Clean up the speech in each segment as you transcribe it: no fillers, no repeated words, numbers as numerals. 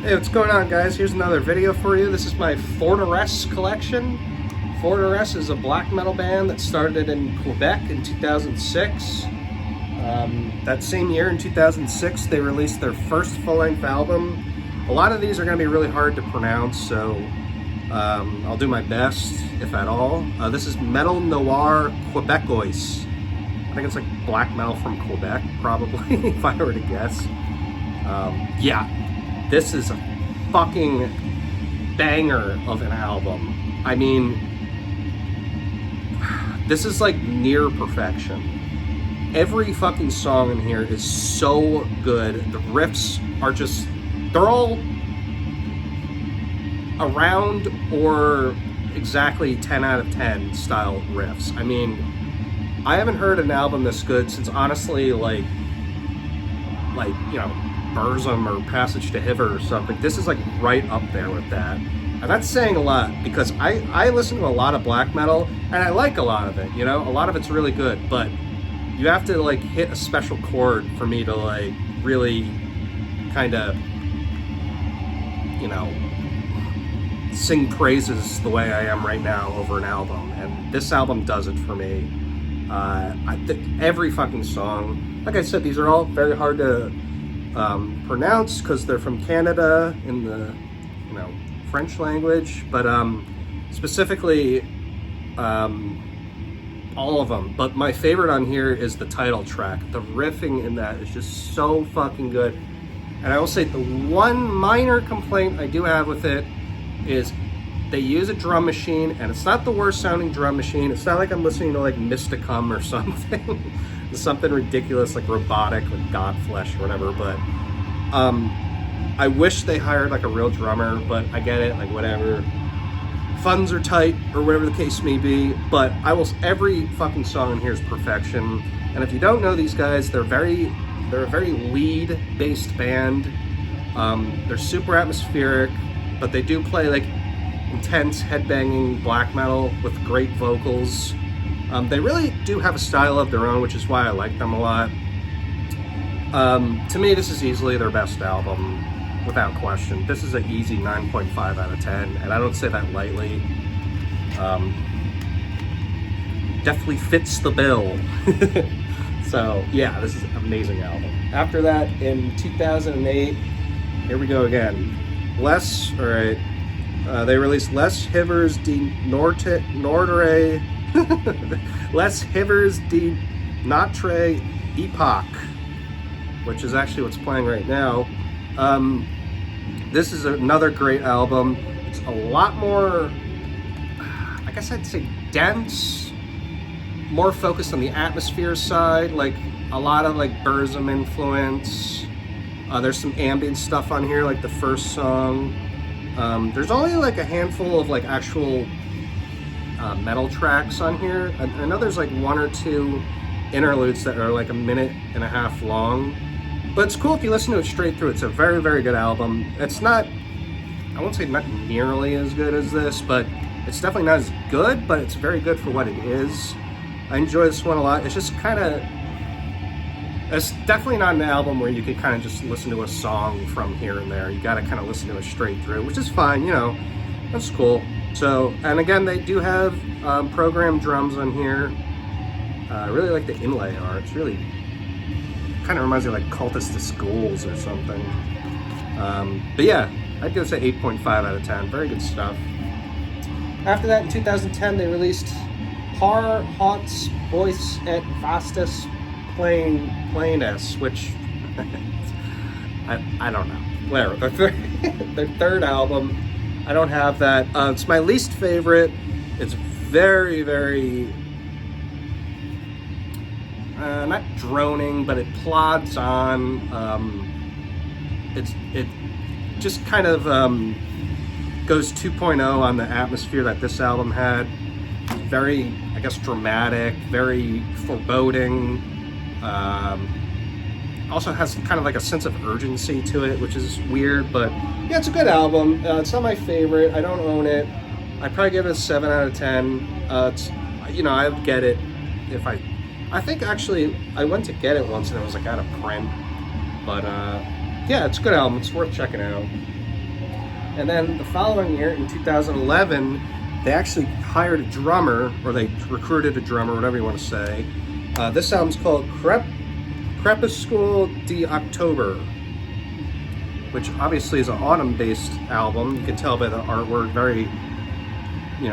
Hey, what's going on, guys? Here's another video for you. This is my Forteresse Collection. Forteresse is a black metal band that started in Quebec in 2006. That same year, in 2006, they released their first full-length album. A lot of these are going to be really hard to pronounce, so I'll do my best, if at all. This is Metal Noir Quebecois. I think it's like black metal from Quebec, probably, if I were to guess. Yeah. This is a fucking banger of an album. I mean, this is like near perfection. Every fucking song in here is so good. The riffs are just, they're all around or exactly 10 out of 10 style riffs. I mean, I haven't heard an album this good since honestly, like, you know, Burzum or Passage to Hiver or something. This is like right up there with that. And that's saying a lot because I listen to a lot of black metal and I like a lot of it, you know? A lot of it's really good, but you have to like hit a special chord for me to like really kind of, you know, sing praises the way I am right now over an album. And this album does it for me. Every fucking song, like I said, these are all very hard to pronounce because they're from Canada in the, you know, French language, but specifically all of them. But my favorite on here is the title track. The riffing in that is just so fucking good. And I will say the one minor complaint I do have with it is they use a drum machine, and it's not the worst sounding drum machine. It's not like I'm listening to like Mysticum or something. Something ridiculous like robotic, like Godflesh or whatever, but I wish they hired like a real drummer, but I get it, like whatever. Funds are tight or whatever the case may be, but every fucking song in here is perfection. And if you don't know these guys, they're a very lead-based band. They're super atmospheric, but they do play like intense headbanging black metal with great vocals. They really do have a style of their own, which is why I like them a lot. To me, this is easily their best album, without question. This is an easy 9.5 out of 10, and I don't say that lightly. Definitely fits the bill. So, yeah, this is an amazing album. After that, in 2008, here we go again. They released Les Hivers de Nordre... Les Hivers de Notre Epoch, which is actually what's playing right now. This is another great album. It's a lot more, I guess I'd say dense, more focused on the atmosphere side, like a lot of like Burzum influence. There's some ambient stuff on here, like the first song. There's only like a handful of like actual metal tracks on here. I know there's like one or two interludes that are like a minute and a half long, but it's cool if you listen to it straight through. It's a very, very good album. It's not, I won't say not nearly as good as this, but it's definitely not as good, but it's very good for what it is. I enjoy this one a lot. It's just kind of, it's definitely not an album where you can kind of just listen to a song from here and there. You got to kind of listen to it straight through, which is fine, you know, that's cool. So, and again, they do have programmed drums on here. I really like the inlay art. It's really, kind of reminds me of like Cultist to Schools or something. But yeah, I'd go say 8.5 out of 10. Very good stuff. After that, in 2010, they released Par Hautes Bois et Vastus Plaines, which, I don't know. Whatever. Their third album. I don't have that. It's my least favorite. It's very, very, not droning, but it plods on. It just kind of goes 2.0 on the atmosphere that this album had. Very, I guess, dramatic, very foreboding. Also has kind of like a sense of urgency to it, which is weird, but yeah, it's a good album. It's not my favorite. I don't own it. I'd probably give it a 7 out of 10. It's, you know, I would get it if I think actually I went to get it once and it was like out of print. But yeah, it's a good album. It's worth checking out. And then the following year, in 2011, they actually hired a drummer, or they recruited a drummer, whatever you want to say. This album's called Crepuscule d'October, which obviously is an autumn-based album. You can tell by the artwork, very,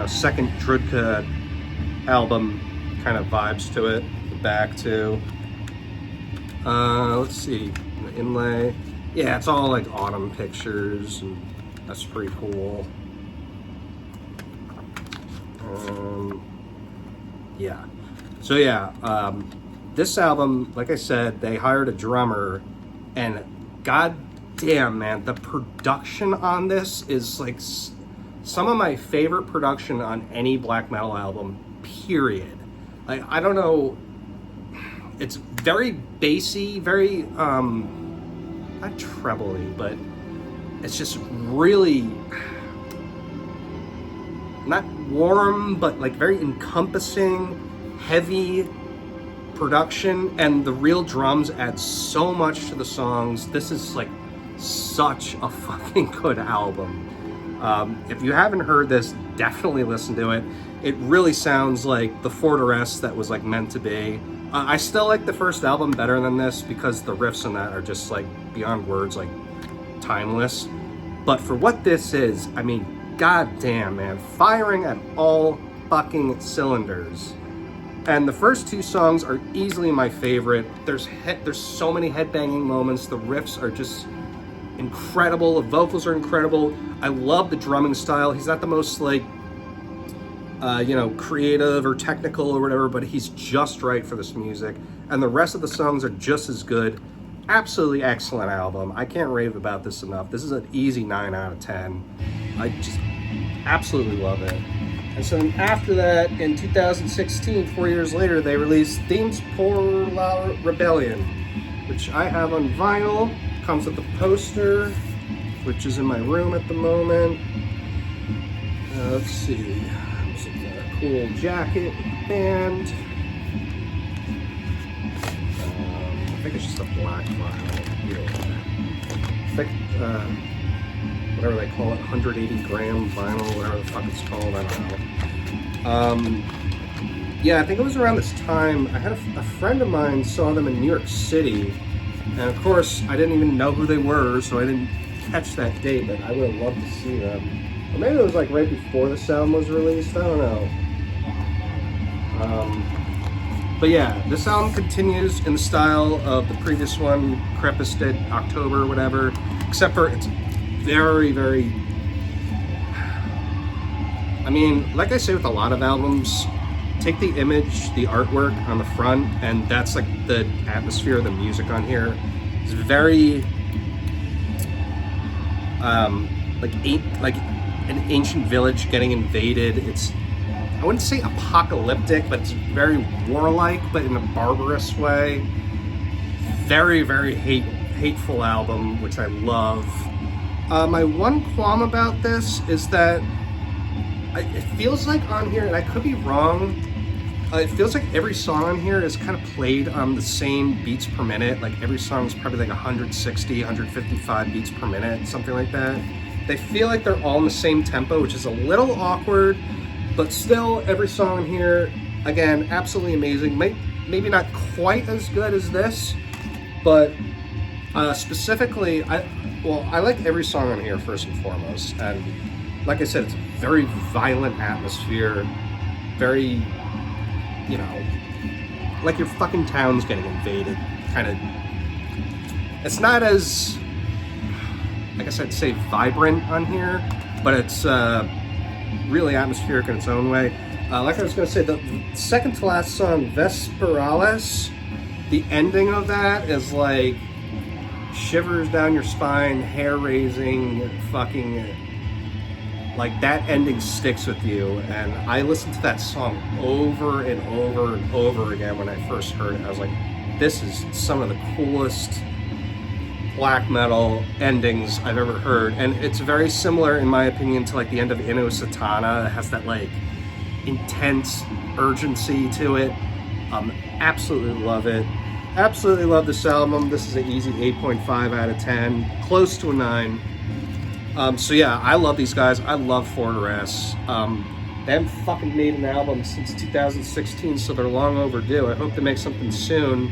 second Drudka album kind of vibes to it. The back too. Let's see, the inlay. Yeah, it's all like autumn pictures, and that's pretty cool. Yeah. So yeah, this album, like I said, they hired a drummer, and god damn, man, the production on this is like some of my favorite production on any black metal album, period. Like, I don't know, it's very bassy, very, not trebly, but it's just really, not warm, but like very encompassing, heavy production, and the real drums add so much to the songs. This is like such a fucking good album. If you haven't heard this, definitely listen to it. It really sounds like the Forteresse that was like meant to be. I still like the first album better than this because the riffs in that are just like beyond words, like timeless. But for what this is, I mean, god damn, man, firing at all fucking cylinders. And the first two songs are easily my favorite. There's so many headbanging moments. The riffs are just incredible. The vocals are incredible. I love the drumming style. He's not the most like, creative or technical or whatever, but he's just right for this music. And the rest of the songs are just as good. Absolutely excellent album. I can't rave about this enough. This is an easy 9 out of 10. I just absolutely love it. And so after that, in 2016, 4 years later, they released Themes pour la Rebellion, which I have on vinyl. Comes with the poster, which is in my room at the moment. Let's see. There's a cool jacket band. I think it's just a black vinyl. Yeah. Thick, whatever they call it, 180 gram vinyl, whatever the fuck it's called, I don't know. Yeah, I think it was around this time, I had a friend of mine saw them in New York City, and of course, I didn't even know who they were, so I didn't catch that date, but I would have loved to see them. Or maybe it was like right before this album was released, I don't know. But yeah, this album continues in the style of the previous one, Crepuscule d'October, whatever, except for it's very, very, I mean, like I say with a lot of albums, take the image, the artwork on the front, and that's like the atmosphere of the music on here. It's very, like an ancient village getting invaded. It's, I wouldn't say apocalyptic, but it's very warlike, but in a barbarous way. Very, very hateful album, which I love. My one qualm about this is that it feels like on here, and I could be wrong, it feels like every song on here is kind of played on the same beats per minute. Like every song is probably like 160, 155 beats per minute, something like that. They feel like they're all in the same tempo, which is a little awkward, but still every song here, again, absolutely amazing. Maybe not quite as good as this, but specifically, I like every song on here first and foremost. And like I said, it's a very violent atmosphere, very, like your fucking town's getting invaded, kind of. It's not as, I guess I'd say vibrant on here, but it's really atmospheric in its own way. Like I was going to say, the second to last song, Vesperales, the ending of that is like shivers down your spine, hair raising, fucking, like that ending sticks with you. And I listened to that song over and over and over again when I first heard it. I was like, this is some of the coolest black metal endings I've ever heard. And it's very similar, in my opinion, to like the end of Inno Satana. It has that like intense urgency to it. Absolutely love it. Absolutely love this album. This is an easy 8.5 out of 10, close to a 9. So yeah, I love these guys. I love Forteresse. They haven't fucking made an album since 2016, so they're long overdue. I hope they make something soon.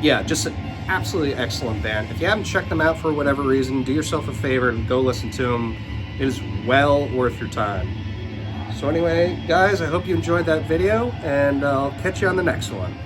Yeah, just an absolutely excellent band. If you haven't checked them out for whatever reason, do yourself a favor and go listen to them. It is well worth your time. So anyway, guys, I hope you enjoyed that video, and I'll catch you on the next one.